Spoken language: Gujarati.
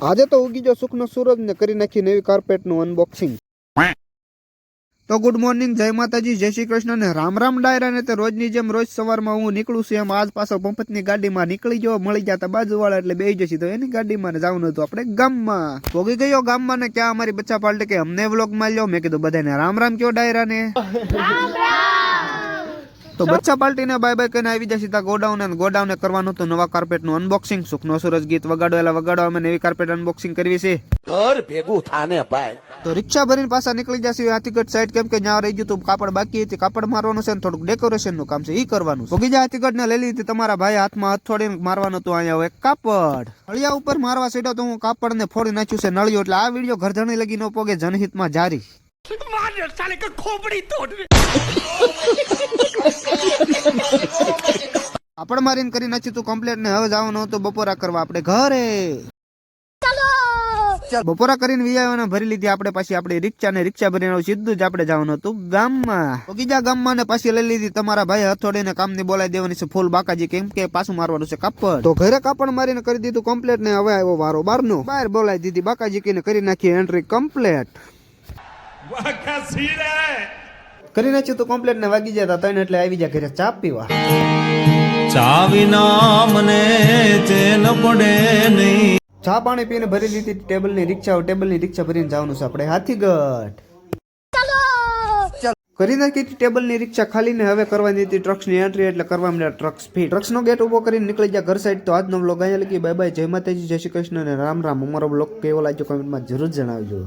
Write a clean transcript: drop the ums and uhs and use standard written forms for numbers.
આજે તો ઉગી જો સુખનો સૂરજ ને કરી નાખી નવી કાર્પેટ નું અનબોક્સિંગ। તો ગુડ મોર્નિંગ, જય માતાજી, જય શ્રી કૃષ્ણ ને રામ રામ ડાયરા ને તે રોજની જેમ રોજ સવારમાં હું નીકળું છું એમ આજ પાછો પંપતની ગાડીમાં નીકળી ગયો, મળી જતા બાજુવાળા એટલે બેસી જશે તો એની ગાડીમાં જવાનું હતું આપણે ગામમાં। પોગી ગયો ગામમાં ને ક્યાં અમારી બચ્ચા પાલટે કે અમને વ્લોગમાં લ્યો। મેં કીધું બધાને રામ રામ કયો ડાયરા ને તો બચ્ચા પાર્ટી ને બાય બાય કહીને આવી જશે તા ગોડાઉન કરવાનું તો નવા કાર્પેટ નું અનબોક્સિંગ। સુખનો સૂરજ ગીત વગાડો એલા વગાડો, અમે નવી કાર્પેટ અનબોક્સિંગ કરવી છે ઘર ભેગું થાને ભાઈ। તો રિક્ષા ભરીને પાછા નીકળી જશે હાથીગઢ સાઈડ, કેમ કે ત્યાં રહી ગયું તું કાપડ બાકી હતી, કાપડ મારવાનું છે ને થોડુંક ડેકોરેશન નું કામ છે એ કરવાનું। તો બીજા હાથીગઢ ને લઈ લીધી તમારા ભાઈ હાથમાં હથોડીને મારવાનું હતું અહીંયા હવે કાપડ નળિયા ઉપર મારવા સીડો તો હું કાપડ ને ફોડી નાખ્યું છે નળિયો, એટલે આ વિડીયો ઘરધણી લગી ન પોગે જનહિતમાં જારી। કાપડ મારીને કરી નાખ્યું તું કમ્પ્લીટ ને હવે જવાનું હતું બપોરા કરવા આપણે ઘરે। બપોરા કરીને વિયાઓને ભરી લીધી આપણે પાછી આપણી રિક્ષા ભરીને સીધું જ આપણે જવાનું હતું ગામમાં। તો બીજા ગામમાં ને પાછી લઈ લીધી તમારા ભાઈ હથોડીને કામની બોલાવી દેવાની છે ફૂલ બાકાજી, કેમ કે પાછું મારવાનું છે કાપડ। તો ઘરે કાપડ મારીને કરી દીધું કમ્પ્લીટ ને હવે આવ્યો વારો બારનો, બહાર બોલાવી દીધી બાકાજી કીને કરી નાખી એન્ટ્રી કમ્પ્લીટ। કરી નાખ્યું તું કમ્પ્લીટ ને વાગી જતા 3 એટલે આવી જાય ઘરે ચા પીવા। ચા વિના મને ચેન પડે નહીં। ચા પાણી પીને ભરી લીધી ટેબલની રિક્ષા ભરીને જવાનું છે આપણે હાથીગઢ। કરી નાખી ટેબલની રિક્ષા ખાલી ને હવે કરવાની હતી ટ્રક્સની એન્ટ્રી, એટલે કરવા માંડ્યા ટ્રક્સ ફીટ। ટ્રક્સનો ગેટ ઉભો કરીને નીકળી ગયા ઘર સાઈડ। તો આજનો વ્લોગ અહીંયા લગી, બાય બાય, જય માતાજી, જય શ્રી કૃષ્ણ ને રામ રામ। અમારો વ્લોગ કેવો લાગ્યો કમેન્ટમાં જરૂર જણાવજો।